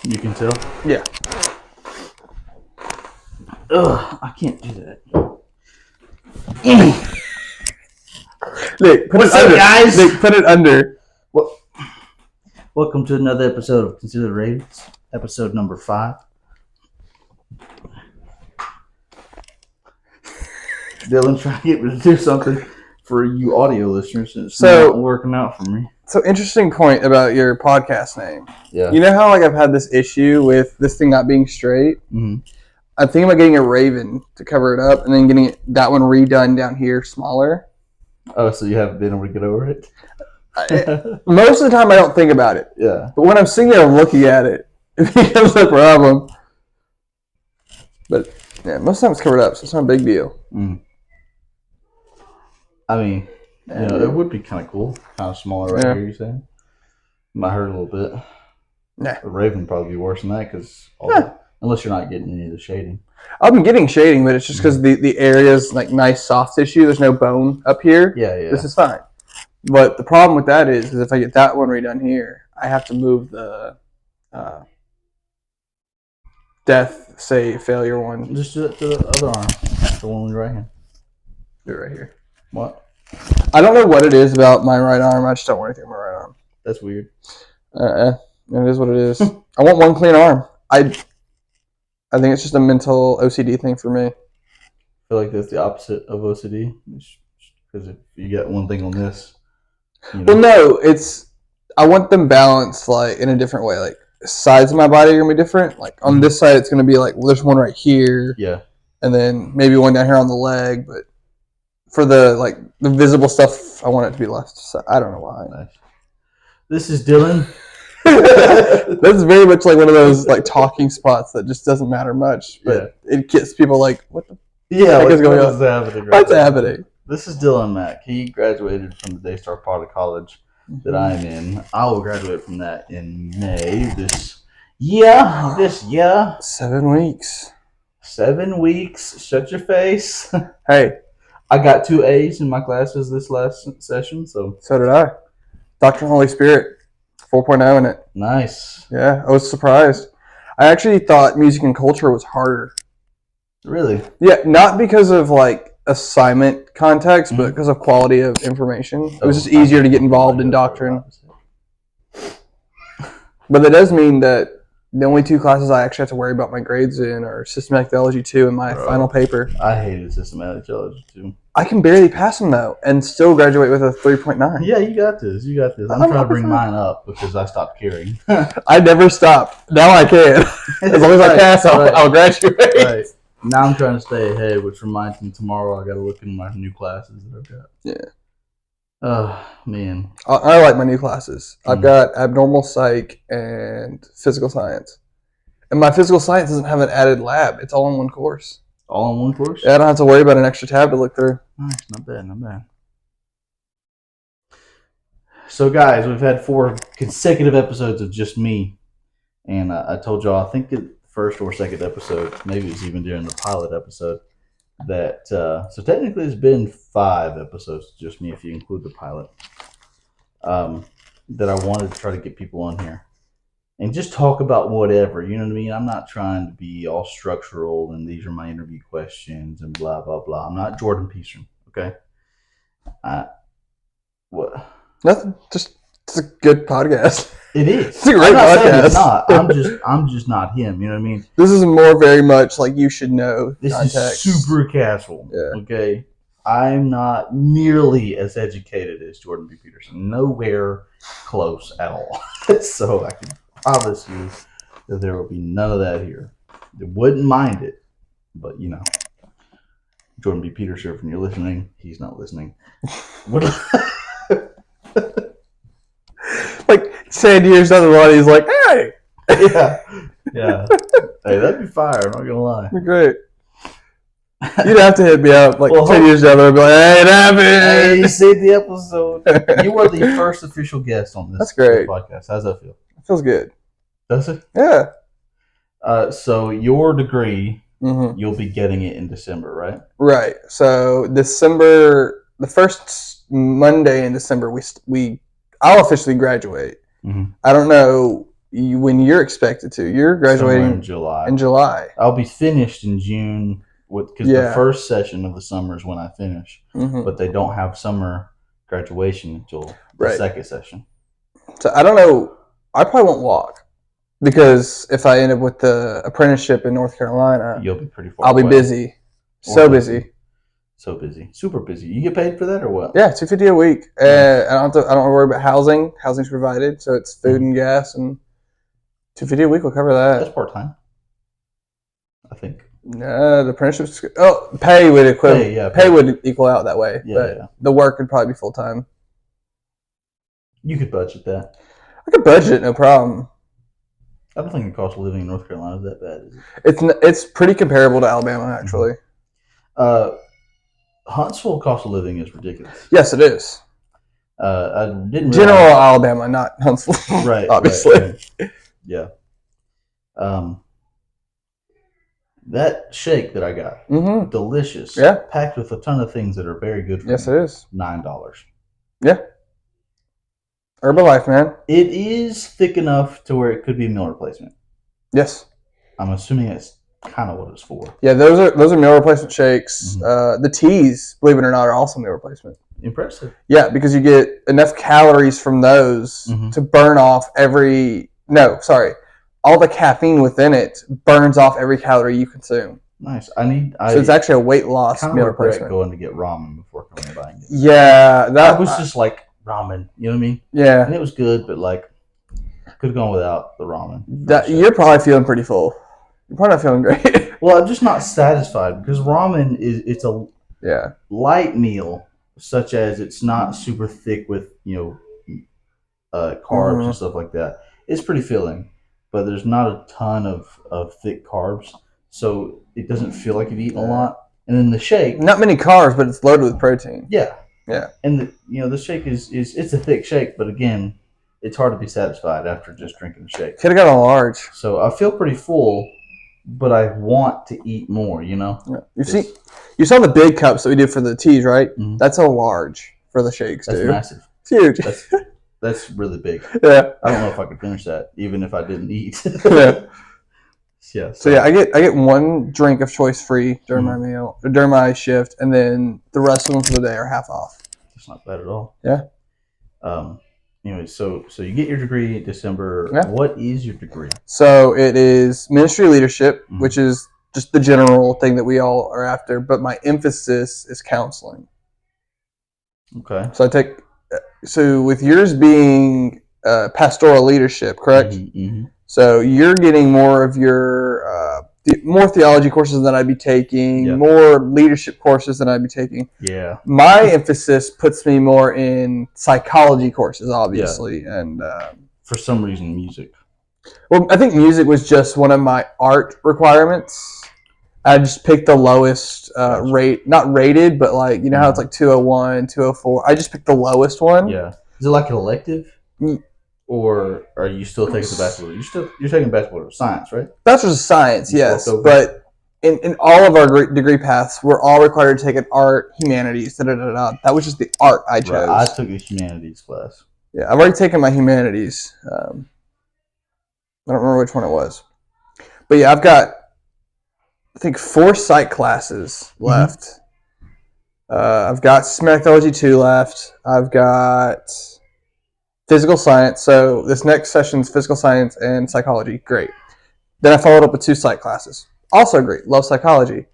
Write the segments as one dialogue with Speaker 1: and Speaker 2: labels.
Speaker 1: You can tell?
Speaker 2: Yeah.
Speaker 1: Ugh, I can't do that.
Speaker 2: Nick, put
Speaker 1: What's
Speaker 2: it
Speaker 1: up,
Speaker 2: under.
Speaker 1: guys?
Speaker 2: Nick, put it under.
Speaker 1: Welcome to another episode of Consider Ravens, episode number 5. Dylan's trying to get me to do something for you audio listeners, and it's not working out for me.
Speaker 2: So, interesting point about your podcast name.
Speaker 1: Yeah.
Speaker 2: You know how I've had this issue with this thing not being straight?
Speaker 1: Mm-hmm.
Speaker 2: I'm thinking about getting a Raven to cover it up and then getting that one redone down here smaller.
Speaker 1: Oh, so you haven't been able to get over it?
Speaker 2: Most of the time I don't think about it.
Speaker 1: Yeah.
Speaker 2: But when I'm sitting there looking at it, it becomes a problem. But yeah, most of the time it's covered up, so it's not a big deal.
Speaker 1: Mm. I mean, it would be kind of cool. Kind of smaller right here, you saying? Might hurt a little bit.
Speaker 2: Nah.
Speaker 1: The Raven would probably be worse than that, because unless you're not getting any of the shading.
Speaker 2: I've been getting shading, but it's just because the area's like nice soft tissue. There's no bone up here.
Speaker 1: Yeah, yeah.
Speaker 2: This is fine. But the problem with that is if I get that one redone here, I have to move the death, save, failure one.
Speaker 1: Just do it to the other arm. The one with your right hand.
Speaker 2: Do it right here.
Speaker 1: What?
Speaker 2: I don't know what it is about my right arm. I just don't want anything on my right arm.
Speaker 1: That's weird.
Speaker 2: It is what it is. I want one clean arm. I think it's just a mental OCD thing for me.
Speaker 1: I feel like that's the opposite of OCD. Because if you get one thing on this,
Speaker 2: Well, no, I want them balanced like in a different way. Like sides of my body are gonna be different. Like on this side, it's gonna be like there's one right here.
Speaker 1: Yeah.
Speaker 2: And then maybe one down here on the leg, but for the visible stuff, I want it to be left. So I don't know why.
Speaker 1: Nice. This is Dylan.
Speaker 2: This is very much like one of those like talking spots that just doesn't matter much, but it gets people like, what the heck is going on? What's happening?
Speaker 1: This is Dylan Mack. He graduated from the Daystar part of college that I'm in. I will graduate from that in May this year.
Speaker 2: 7 weeks.
Speaker 1: 7 weeks. Shut your face.
Speaker 2: Hey.
Speaker 1: I got 2 A's in my classes this last session, so
Speaker 2: did I. Dr. Holy Spirit, 4.0 in it.
Speaker 1: Nice.
Speaker 2: Yeah, I was surprised. I actually thought music and culture was harder.
Speaker 1: Really?
Speaker 2: Yeah, not because of like assignment context, but because of quality of information. It was just easier to get involved in doctrine. But that does mean that the only 2 classes I actually have to worry about my grades in are Systematic Theology 2 and my final paper.
Speaker 1: I hated Systematic Theology 2.
Speaker 2: I can barely pass them, though, and still graduate with a 3.9.
Speaker 1: Yeah, you got this. I'm trying to bring mine up because I stopped caring.
Speaker 2: I never stopped. Now I can. As long as I pass, I'll graduate.
Speaker 1: Right. Now I'm trying to stay ahead, which reminds me tomorrow I got to look in my new classes that I've got.
Speaker 2: Yeah.
Speaker 1: Oh, man.
Speaker 2: I like my new classes. I've got abnormal psych and physical science. And my physical science doesn't have an added lab. It's all in one course.
Speaker 1: All in one course?
Speaker 2: Yeah, I don't have to worry about an extra tab to look through.
Speaker 1: Nice. Not bad. So, guys, we've had 4 consecutive episodes of just me. And I told y'all, I think the first or second episode, maybe it was even during the pilot episode, that so technically it's been 5 episodes, just me if you include the pilot, that I wanted to try to get people on here and just talk about whatever, you know what I mean? I'm not trying to be all structural and these are my interview questions and blah blah blah. I'm not Jordan Peterson, okay? What?
Speaker 2: Nothing. Just it's a good podcast.
Speaker 1: It is.
Speaker 2: It's a great podcast.
Speaker 1: It's not. I'm just not him. You know what I mean?
Speaker 2: This is more very much like you should know.
Speaker 1: This
Speaker 2: context.
Speaker 1: is super casual.
Speaker 2: Yeah.
Speaker 1: Okay. I'm not nearly as educated as Jordan B. Peterson. Nowhere close at all. So I can promise you that there will be none of that here. They wouldn't mind it, but Jordan B. Peterson, if you're listening, he's not listening.
Speaker 2: Like 10 years down the line, he's like, "Hey,
Speaker 1: yeah. Hey, that'd be fire. I'm not gonna lie.
Speaker 2: That'd be great." You'd have to hit me up 10 years down the road, be like, "Hey, it happened.
Speaker 1: Hey, you saved the episode. You were the first official guest on this.
Speaker 2: That's great.
Speaker 1: Podcast. How's that feel?
Speaker 2: It feels good.
Speaker 1: Does it?
Speaker 2: Yeah.
Speaker 1: So your degree, you'll be getting it in December, right?
Speaker 2: Right. So December, the first Monday in December, I'll officially graduate.
Speaker 1: Mm-hmm.
Speaker 2: I don't know when you're expected to. You're graduating
Speaker 1: in July.
Speaker 2: In July.
Speaker 1: I'll be finished in June because the first session of the summer is when I finish. Mm-hmm. But they don't have summer graduation until the second session.
Speaker 2: So I don't know. I probably won't walk because if I end up with the apprenticeship in North Carolina,
Speaker 1: you'll be pretty far.
Speaker 2: I'll be busy. So busy.
Speaker 1: So busy, super busy. You get paid for that or what?
Speaker 2: Yeah, $250 a week. I don't worry about housing. Housing's provided, so it's food and gas, and $250 a week will cover that.
Speaker 1: That's part time, I think.
Speaker 2: The apprenticeship. Pay would pay would equal out that way. Yeah, but the work would probably be full time.
Speaker 1: You could budget that.
Speaker 2: I could budget, no problem.
Speaker 1: I don't think the cost of living in North Carolina is that bad, is it?
Speaker 2: It's pretty comparable to Alabama, actually.
Speaker 1: Huntsville cost of living is ridiculous.
Speaker 2: Yes, it is.
Speaker 1: I didn't
Speaker 2: General Alabama, not Huntsville.
Speaker 1: Right.
Speaker 2: Obviously.
Speaker 1: Right. Yeah. That shake that I got, delicious.
Speaker 2: Yeah.
Speaker 1: Packed with a ton of things that are very good for me.
Speaker 2: Yes, it is.
Speaker 1: $9.
Speaker 2: Yeah. Herbalife, man.
Speaker 1: It is thick enough to where it could be a meal replacement.
Speaker 2: Yes.
Speaker 1: I'm assuming it's kind of what it's for.
Speaker 2: Yeah, those are meal replacement shakes. Mm-hmm. The teas, believe it or not, are also meal replacement.
Speaker 1: Impressive.
Speaker 2: Yeah, because you get enough calories from those to burn off all the caffeine within it burns off every calorie you consume.
Speaker 1: Nice. So
Speaker 2: it's actually a weight loss meal replacement.
Speaker 1: Going to get ramen before coming and buying it.
Speaker 2: Yeah,
Speaker 1: that was just like ramen. You know what I mean?
Speaker 2: Yeah.
Speaker 1: And it was good, but like could have gone without the ramen.
Speaker 2: You're probably feeling pretty full. You're probably not feeling great.
Speaker 1: Well, I'm just not satisfied because ramen it's a light meal, such as it's not super thick with carbs and stuff like that. It's pretty filling, but there's not a ton of thick carbs, so it doesn't feel like you've eaten a lot. And then the shake,
Speaker 2: not many carbs, but it's loaded with protein.
Speaker 1: Yeah. And the shake is it's a thick shake, but again, it's hard to be satisfied after just drinking the shake.
Speaker 2: Could have got a large.
Speaker 1: So I feel pretty full, but I want to eat more.
Speaker 2: Yeah. You saw the big cups that we did for the teas, right? Mm-hmm. That's a large for the shakes,
Speaker 1: dude. That's massive.
Speaker 2: It's huge.
Speaker 1: That's really big.
Speaker 2: Yeah.
Speaker 1: I don't know if I could finish that, even if I didn't eat.
Speaker 2: Yeah. So I get one drink of choice free during my meal, during my shift, and then the rest of them for the day are half off.
Speaker 1: That's not bad at all.
Speaker 2: Yeah.
Speaker 1: Anyway, so you get your degree in December. Yeah. What is your degree?
Speaker 2: So it is ministry leadership, which is just the general thing that we all are after, but my emphasis is counseling. Okay. So with yours being pastoral leadership, correct? Mm-hmm. So you're getting more of your more theology courses than I'd be taking, more leadership courses than I'd be taking.
Speaker 1: Yeah.
Speaker 2: My emphasis puts me more in psychology courses, obviously, and
Speaker 1: for some reason, music.
Speaker 2: Well, I think music was just one of my art requirements. I just picked the lowest rate, not rated, but like, you know how it's like 201, 204. I just picked the lowest one.
Speaker 1: Yeah. Is it like an elective? Or are you still taking the bachelor? You're taking Bachelor of Science, right?
Speaker 2: Bachelor's of Science, yes. But in all of our degree paths, we're all required to take an art, humanities, da-da-da-da. That was just the art I chose.
Speaker 1: Right. I took a humanities class.
Speaker 2: Yeah, I've already taken my humanities. I don't remember which one it was. But yeah, I've got, I think, 4 psych classes left. I've got Systematic Theology 2 left. I've got physical science. So this next session is physical science and psychology. Great. Then I followed up with 2 psych classes. Also great. Love psychology.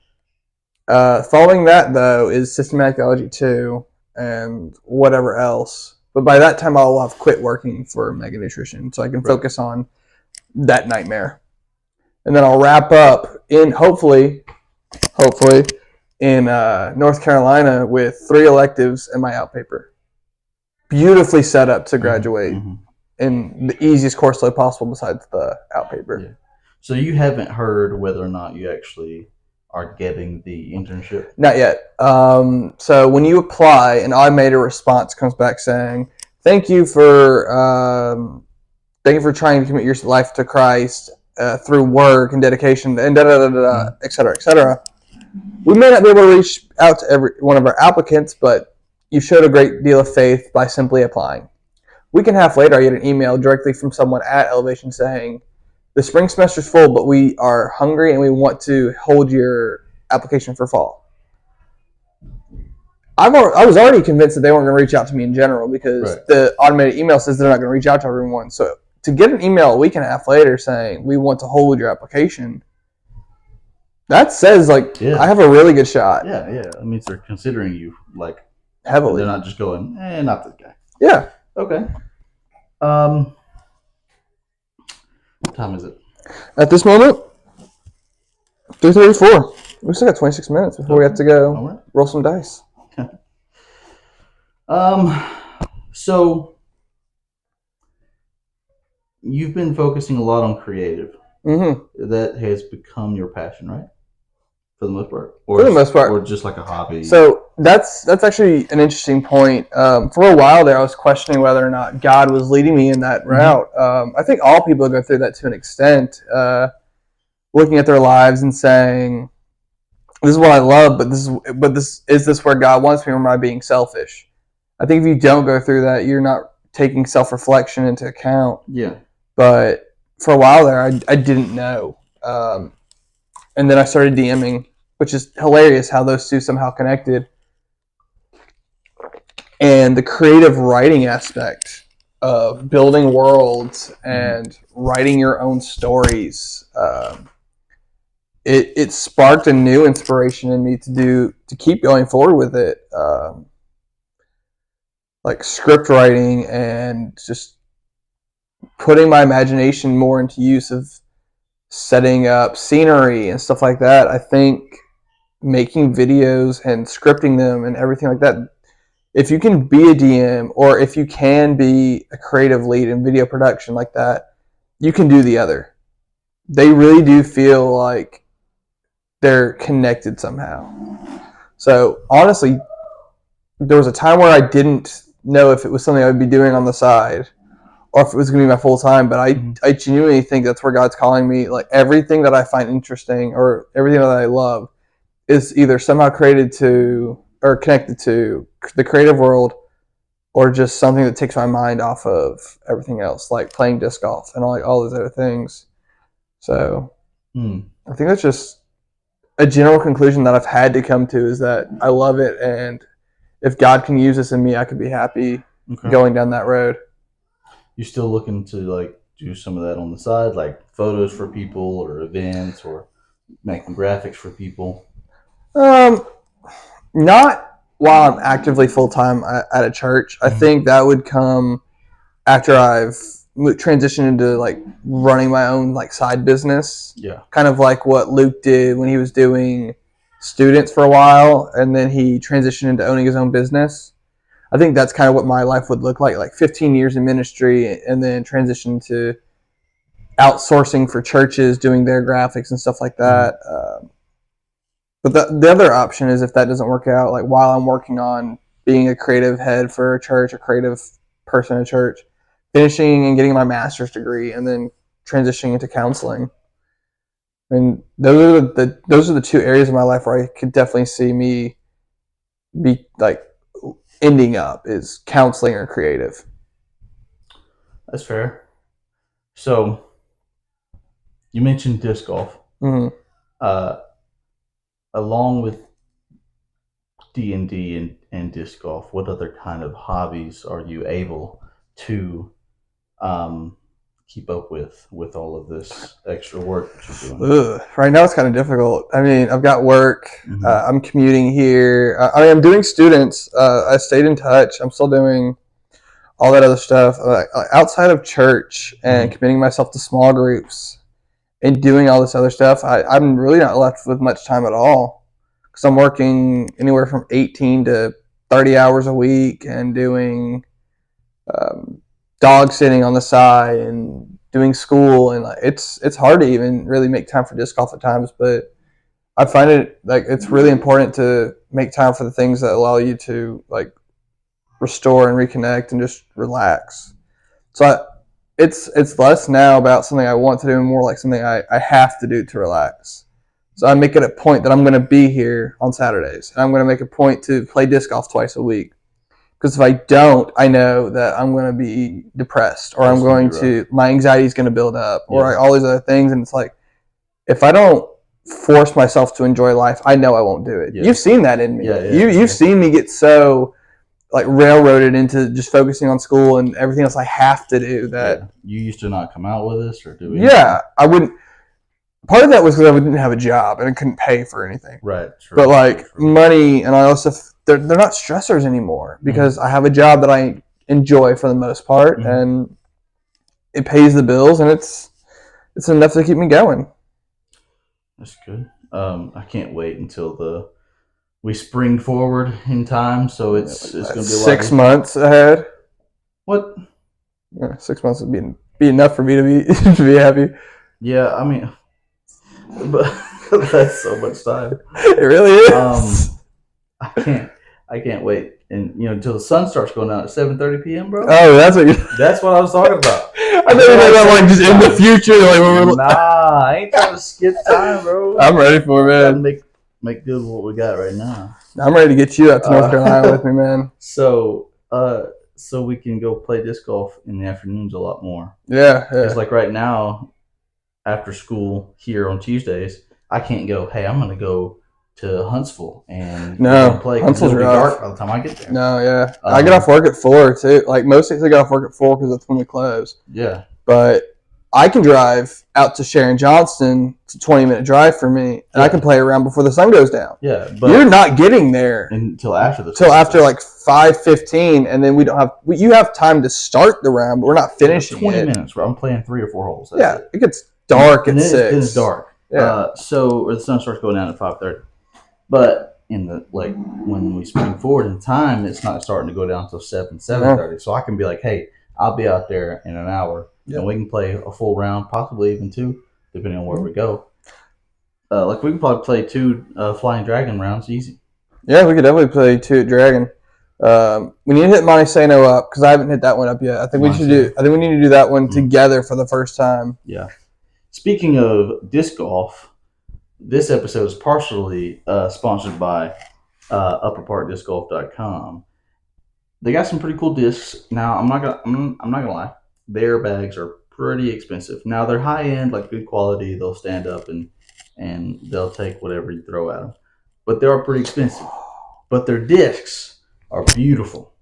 Speaker 2: Following that, though, is Systematic Theology 2 and whatever else. But by that time, I'll have quit working for Mega Nutrition, so I can focus on that nightmare. And then I'll wrap up in, hopefully, in North Carolina with 3 electives and my out paper. Beautifully set up to graduate in the easiest course load possible besides the out paper.
Speaker 1: Yeah. So you haven't heard whether or not you actually are getting the internship?
Speaker 2: Not yet. So when you apply, an automated response comes back saying, thank you for trying to commit your life to Christ through work and dedication and et cetera, et cetera. We may not be able to reach out to every one of our applicants, but you showed a great deal of faith by simply applying. week and a half later, I get an email directly from someone at Elevation saying, the spring semester's full, but we are hungry and we want to hold your application for fall. I was already convinced that they weren't going to reach out to me in general because the automated email says they're not going to reach out to everyone. So to get an email a week and a half later saying, we want to hold your application, that says, like, I have a really good shot.
Speaker 1: Yeah. That means they're considering you, like,
Speaker 2: heavily.
Speaker 1: They're not just going, not this guy.
Speaker 2: Yeah.
Speaker 1: Okay. What time is it?
Speaker 2: At this moment, 3:34. We still got 26 minutes before we have to go roll some dice.
Speaker 1: So you've been focusing a lot on creative.
Speaker 2: Mm-hmm.
Speaker 1: That has become your passion, right? For the most part,
Speaker 2: for the most part,
Speaker 1: or just like a hobby.
Speaker 2: So that's actually an interesting point. For a while there, I was questioning whether or not God was leading me in that route. I think all people go through that to an extent, looking at their lives and saying, "This is what I love, but this is where God wants me, or am I being selfish?" I think if you don't go through that, you're not taking self-reflection into account.
Speaker 1: Yeah.
Speaker 2: But for a while there, I didn't know. And then I started DMing, which is hilarious how those two somehow connected. And the creative writing aspect of building worlds and writing your own stories, it sparked a new inspiration in me to keep going forward with it. Like script writing and just putting my imagination more into use of setting up scenery and stuff like that. I think making videos and scripting them and everything like that, if you can be a DM or if you can be a creative lead in video production like that, you can do the other. They really do feel like they're connected somehow. So honestly, there was a time where I didn't know if it was something I would be doing on the side or if it was going to be my full time, but I genuinely think that's where God's calling me. Like everything that I find interesting or everything that I love is either somehow created to or connected to the creative world or just something that takes my mind off of everything else, like playing disc golf and all those other things. So I think that's just a general conclusion that I've had to come to is that I love it, and if God can use this in me, I could be happy going down that road.
Speaker 1: You still looking to like do some of that on the side, like photos for people or events or making graphics for people?
Speaker 2: Not while I'm actively full-time at a church. I think that would come after I've transitioned into like running my own like side business.
Speaker 1: Yeah.
Speaker 2: Kind of like what Luke did when he was doing students for a while and then he transitioned into owning his own business. I think that's kind of what my life would look like 15 years in ministry and then transition to outsourcing for churches, doing their graphics and stuff like that. But the other option is if that doesn't work out, like while I'm working on being a creative head for a church, a creative person at church, finishing and getting my master's degree and then transitioning into counseling. I mean, those are the two areas of my life where I could definitely see me be like ending up is counseling or creative.
Speaker 1: That's fair. So you mentioned disc golf. Along with D&D and disc golf, what other kind of hobbies are you able to keep up with all of this extra work that you're doing?
Speaker 2: Right now it's kind of difficult. I mean, I've got work. I'm commuting here. I'm doing students. I stayed in touch. I'm still doing all that other stuff. Outside of church and committing myself to small groups and doing all this other stuff, I'm really not left with much time at all. Because I'm working anywhere from 18 to 30 hours a week and doing dog sitting on the side and doing school, and it's hard to even really make time for disc golf at times. But I find it like it's really important to make time for the things that allow you to like restore and reconnect and just relax. So it's less now about something I want to do and more like something I have to do to relax. So I make it a point that I'm going to be here on Saturdays. And I'm going to make a point to play disc golf twice a week. Because if I don't, I know that I'm going to be depressed, or
Speaker 1: That's gonna be
Speaker 2: my anxiety is going to build up, or
Speaker 1: Yeah.
Speaker 2: all these other things. And it's like, if I don't force myself to enjoy life, I know I won't do it.
Speaker 1: Yeah.
Speaker 2: You've seen that in me.
Speaker 1: Yeah,
Speaker 2: You've seen me get so like railroaded into just focusing on school and everything else I have to do that.
Speaker 1: Yeah. You used to not come out with us or do
Speaker 2: Yeah, I wouldn't. Part of that was because I didn't have a job and I couldn't pay for anything.
Speaker 1: Right. True,
Speaker 2: But like
Speaker 1: true.
Speaker 2: money and all that stuff, they're not stressors anymore because I have a job that I enjoy for the most part, and it pays the bills, and it's enough to keep me going.
Speaker 1: That's good. I can't wait until we spring forward in time, so it's going to be a lot
Speaker 2: 6 months ahead.
Speaker 1: What?
Speaker 2: Yeah, 6 months would be enough for me to be to be happy.
Speaker 1: Yeah, I mean, but that's so much time.
Speaker 2: It really is.
Speaker 1: I can't wait, and until the sun starts going down at 7:30 p.m., bro.
Speaker 2: Oh, that's what
Speaker 1: That's what I was talking about.
Speaker 2: I thought you meant like just in the future. Like when we're...
Speaker 1: Nah, I ain't trying to skip time, bro.
Speaker 2: I'm ready for it, man.
Speaker 1: Make good with what we got right now.
Speaker 2: I'm ready to get you out to North Carolina with me, man.
Speaker 1: So we can go play disc golf in the afternoons a lot more.
Speaker 2: Yeah.
Speaker 1: It's like right now, after school here on Tuesdays, I can't go, hey, I'm going to go to Huntsville and play.
Speaker 2: Huntsville's
Speaker 1: it'll be
Speaker 2: rough.
Speaker 1: dark by the time I get there.
Speaker 2: No, yeah. I get off work at 4 too. Like most days I get off work at 4 because that's when we close.
Speaker 1: Yeah.
Speaker 2: But I can drive out to Sharon Johnston. It's a 20-minute drive for me, and I can play around before the sun goes down.
Speaker 1: Yeah, but
Speaker 2: you're not getting there
Speaker 1: until after
Speaker 2: like 5:15, and then we don't have. You have time to start the round, but we're not finishing
Speaker 1: 20
Speaker 2: it.
Speaker 1: minutes. Where I'm playing 3 or 4 holes.
Speaker 2: It gets dark at 6.
Speaker 1: It's dark.
Speaker 2: Yeah.
Speaker 1: Or the sun starts going down at 5:30. But in the when we spring forward in time, it's not starting to go down until 7:30. Yeah. So I can be like, hey, I'll be out there in an hour, and we can play a full round, possibly even 2, depending on where we go. We can probably play 2 Flying Dragon rounds easy.
Speaker 2: Yeah, we could definitely play 2 at Dragon. We need to hit Montesano up because I haven't hit that one up yet. I think we need to do that one together for the first time.
Speaker 1: Yeah. Speaking of disc golf, this episode is partially sponsored by UpperParkDiscGolf.com. They got some pretty cool discs. Now, I'm not gonna lie, their bags are pretty expensive. Now they're high end, like good quality. They'll stand up and they'll take whatever you throw at them. But they are pretty expensive. But their discs are beautiful.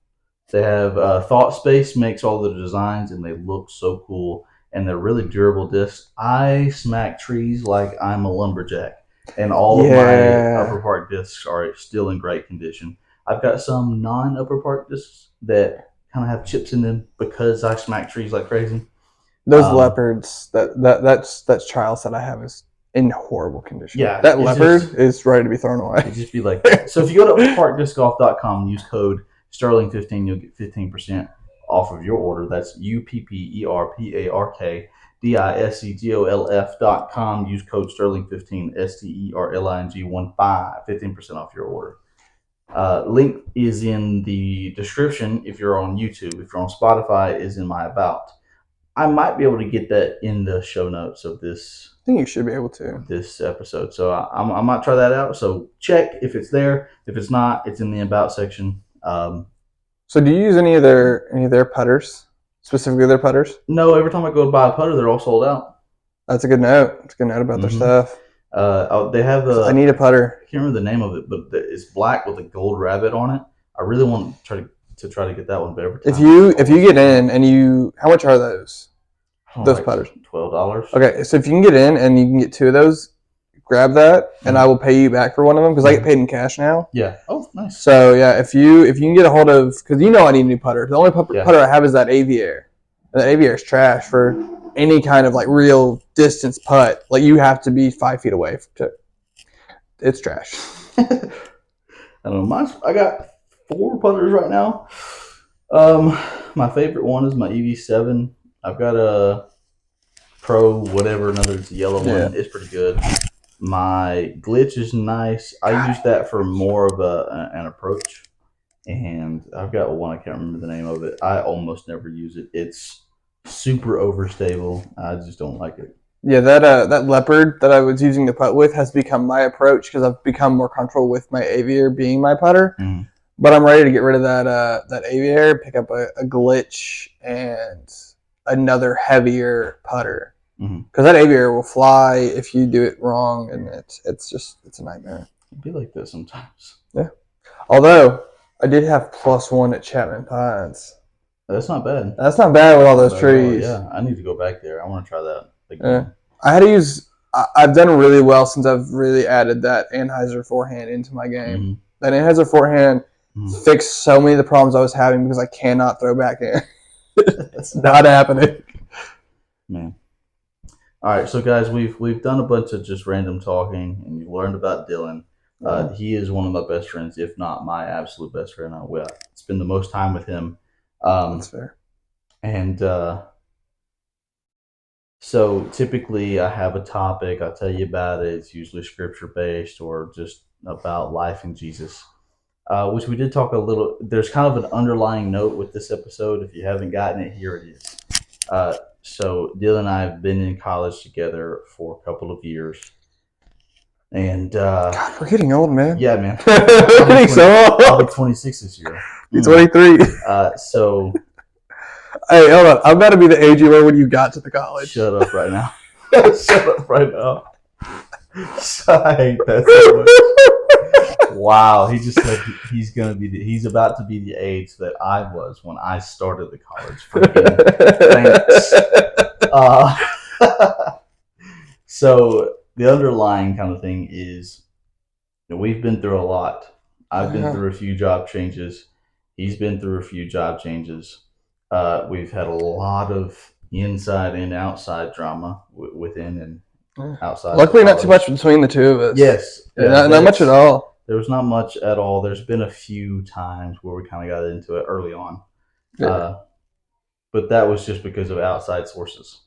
Speaker 1: They have Thought Space makes all the designs, and they look so cool. And they're really durable discs. I smack trees like I'm a lumberjack. And all of my Upper Park discs are still in great condition. I've got some non-Upper Park discs that kind of have chips in them because I smack trees like crazy.
Speaker 2: Those leopards, that's trials that I have is in horrible condition.
Speaker 1: Yeah.
Speaker 2: That leopard is ready to be thrown away.
Speaker 1: It'd just be like that. So if you go to UpperParkDiscGolf.com and use code Sterling15, you'll get 15% off of your order. That's UpperParkDiscGolf.com. Use code Sterling15, STERLING15, 15% off your order. Link is in the description if you're on YouTube. If you're on Spotify, is in my about. I might be able to get that in the show notes of this.
Speaker 2: I think you should be able to.
Speaker 1: This episode. So I might try that out. So check if it's there. If it's not, it's in the about section.
Speaker 2: So do you use any of their putters? Specifically their putters?
Speaker 1: No, every time I go to buy a putter, they're all sold out.
Speaker 2: That's a good note. It's a good note about their stuff.
Speaker 1: They have
Speaker 2: I need a putter.
Speaker 1: I can't remember the name of it, but it's black with a gold rabbit on it. I really want to try to get that one, but every time
Speaker 2: if you get in and how much are those? Those
Speaker 1: like
Speaker 2: putters?
Speaker 1: $12.
Speaker 2: Okay, so if you can get in and you can get 2 of those, grab that, and I will pay you back for one of them because I get paid in cash now.
Speaker 1: Yeah. Oh, nice.
Speaker 2: So yeah, if you can get a hold of, because I need a new putter. The only putter I have is that Aviair. And that Aviair is trash for any kind of like real distance putt. Like you have to be 5 feet away. It's trash.
Speaker 1: I don't know. I got 4 putters right now. My favorite one is my EV7. I've got a Pro, whatever, another yellow one. Yeah. It's pretty good. My Glitch is nice. I use that for more of an approach. And I've got one, I can't remember the name of it. I almost never use it. It's super overstable. I just don't like it.
Speaker 2: Yeah, that Leopard that I was using to putt with has become my approach because I've become more comfortable with my Aviair being my putter. But I'm ready to get rid of that aviator, pick up a glitch and another heavier putter. Because that aviator will fly if you do it wrong, and it's a nightmare.
Speaker 1: It'd be like that sometimes.
Speaker 2: Yeah. Although I did have +1 at Chapman Pines.
Speaker 1: That's not bad.
Speaker 2: That's not bad with all those trees.
Speaker 1: Yeah, I need to go back there. I want to try that again.
Speaker 2: I had to use. I've done really well since I've really added that Anheuser forehand into my game. That Anheuser forehand fixed so many of the problems I was having because I cannot throw back in. It's not happening.
Speaker 1: Man. All right, so guys, we've done a bunch of just random talking, and you learned about Dylan. He is one of my best friends, if not my absolute best friend. I spend the most time with him.
Speaker 2: That's fair.
Speaker 1: And so typically I have a topic. I'll tell you about it. It's usually scripture based or just about life in Jesus, which we did talk a little. There's kind of an underlying note with this episode. If you haven't gotten it, here it is. So Dylan and I have been in college together for a couple of years. And
Speaker 2: God, we're getting old, man.
Speaker 1: Yeah, man.
Speaker 2: We're getting so old.
Speaker 1: I'll be 26 this year.
Speaker 2: You're 23.
Speaker 1: So
Speaker 2: hey, hold on. I'm gonna be the age you were when you got to the college.
Speaker 1: Shut up right now. Shut up right now. I hate that so much. Wow, he just said he's about to be the age that I was when I started the college. Thanks. So the underlying kind of thing is, we've been through a lot. I've been through a few job changes. He's been through a few job changes. We've had a lot of inside and outside drama within and outside.
Speaker 2: Luckily, not too much between the two of us.
Speaker 1: Yes.
Speaker 2: Yeah, not much at all.
Speaker 1: There was not much at all. There's been a few times where we kind of got into it early on. Yeah. But that was just because of outside sources.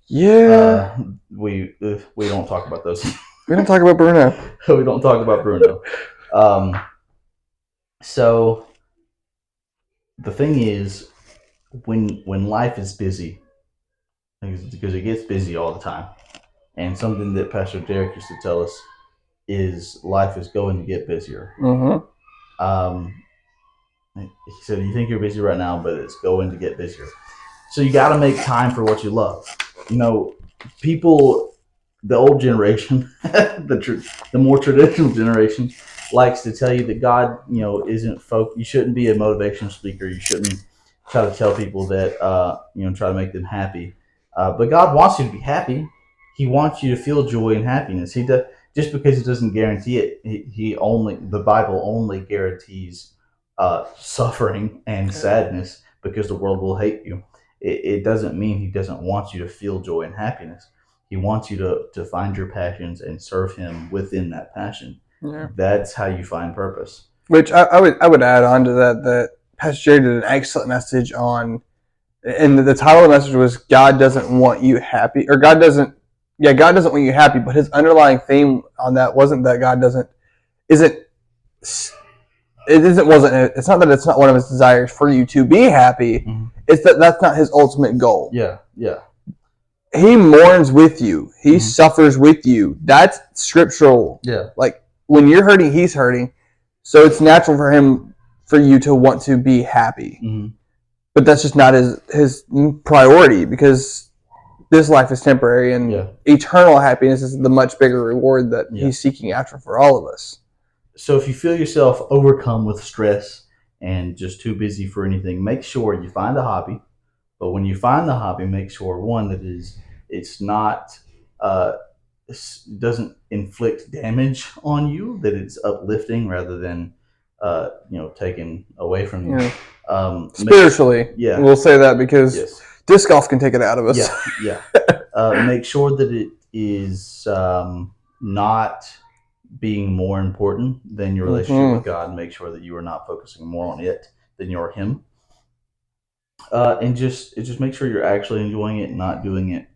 Speaker 2: Yeah.
Speaker 1: We don't talk about those.
Speaker 2: We don't talk about Bruno.
Speaker 1: We don't talk about Bruno. So the thing is, when life is busy, because it gets busy all the time, and something that Pastor Derek used to tell us is life is going to get busier. He said, you think you're busy right now, but it's going to get busier. So you got to make time for what you love. People, the old generation, the more traditional generation, likes to tell you that God, isn't you shouldn't be a motivational speaker. You shouldn't try to tell people that, try to make them happy. But God wants you to be happy. He wants you to feel joy and happiness. He does, just because He doesn't guarantee it. The Bible only guarantees suffering and sadness, because the world will hate you. It doesn't mean He doesn't want you to feel joy and happiness. He wants you to find your passions and serve Him within that passion. Yeah. That's how you find purpose.
Speaker 2: Which I would add on to that Pastor Jerry did an excellent message on, and the title of the message was "God doesn't want you happy," or God doesn't want you happy. But his underlying theme on that wasn't that God it's not that it's not one of His desires for you to be happy. Mm-hmm. It's that's not His ultimate goal.
Speaker 1: Yeah.
Speaker 2: He mourns with you. He suffers with you. That's scriptural.
Speaker 1: Yeah.
Speaker 2: Like, when you're hurting, He's hurting. So it's natural for you to want to be happy. Mm-hmm. But that's just not his priority, because this life is temporary, and eternal happiness is the much bigger reward that He's seeking after for all of us.
Speaker 1: So if you feel yourself overcome with stress and just too busy for anything, make sure you find a hobby. But when you find the hobby, make sure, one, that it's not doesn't inflict damage on you, that it's uplifting rather than taken away from you.
Speaker 2: Spiritually, we'll say that, because disc golf can take it out of us.
Speaker 1: Make sure that it is not being more important than your relationship with God. Make sure that you are not focusing more on it than you are Him. And just make sure you're actually enjoying it, not doing it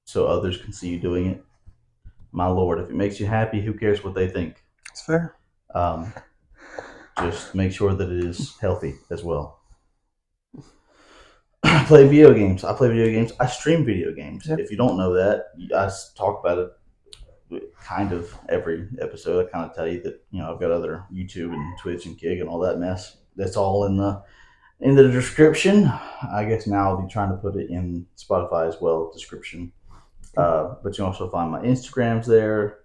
Speaker 1: so others can see you doing it. My Lord, if it makes you happy, who cares what they think?
Speaker 2: That's fair.
Speaker 1: Just make sure that it is healthy as well. I play video games. I stream video games. Yep. If you don't know that, I talk about it kind of every episode. I kind of tell you that I've got other YouTube and Twitch and Gig and all that mess. That's all in the description. I guess now I'll be trying to put it in Spotify as well, description. But you also find my Instagrams there.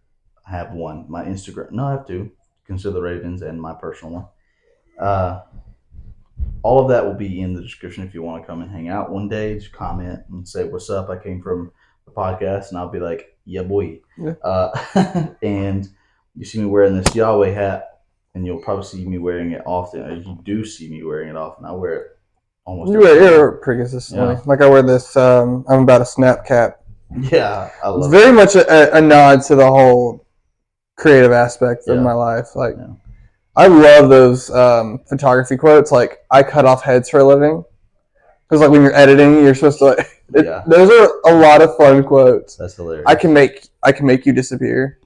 Speaker 1: I have one. My Instagram. No, I have two. Consider the Ravens and my personal one. All of that will be in the description if you want to come and hang out one day. Just comment and say what's up. I came from the podcast, and I'll be like, yeah, boy.
Speaker 2: Yeah.
Speaker 1: And you see me wearing this Yahweh hat, and you'll probably see me wearing it often. If you do see me wearing it often, I wear it almost.
Speaker 2: You wear it pretty consistently.
Speaker 1: Yeah.
Speaker 2: Like I wear this. I'm about a snap cap.
Speaker 1: Yeah, I
Speaker 2: It's
Speaker 1: love
Speaker 2: very much a nod to the whole creative aspect of
Speaker 1: Yeah.
Speaker 2: my life. Like,
Speaker 1: Yeah.
Speaker 2: I love those photography quotes. Like, I cut off heads for a living. Because, like, when you're editing, you're supposed to, like,
Speaker 1: Yeah.
Speaker 2: those are a lot of fun quotes.
Speaker 1: That's hilarious.
Speaker 2: I can make you disappear.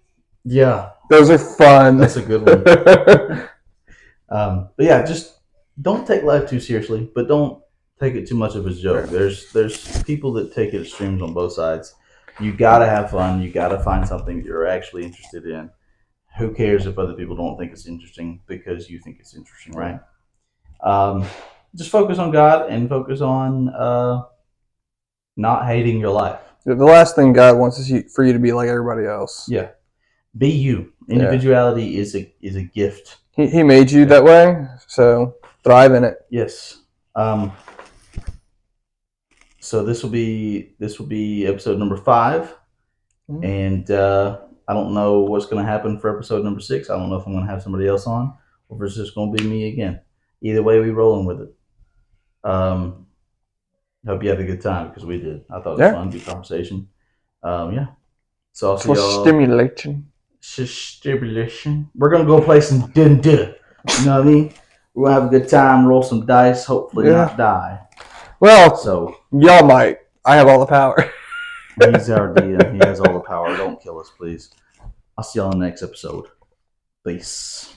Speaker 1: Yeah,
Speaker 2: Those are fun.
Speaker 1: that's a good one. But yeah, just don't take life too seriously, but don't take it too much of a joke. There's people that take it extremes on both sides. You gotta have fun. You gotta find something you're actually interested in. Who cares if other people don't think it's interesting because you think it's interesting, right? Just focus on God and focus on not hating your life.
Speaker 2: The last thing God wants is for you to be like everybody else.
Speaker 1: Yeah, be you. Individuality is a gift.
Speaker 2: He made you that way, so thrive in it.
Speaker 1: Yes. So this will be episode number 5, and I don't know what's going to happen for episode number 6. I don't know if I'm going to have somebody else on, or if it's just going to be me again. Either way, we rolling with it. Hope you had a good time because we did. I thought it was fun, good conversation. Yeah. So I'll see y'all.
Speaker 2: Stimulation.
Speaker 1: Stimulation. We're gonna go play some dun-dun. You know what I mean? We're gonna have a good time, roll some dice, hopefully not die.
Speaker 2: Well,
Speaker 1: So
Speaker 2: y'all might. I have all the power.
Speaker 1: he's our DM. He has all the power. Don't kill us, please. I'll see y'all in the next episode. Peace.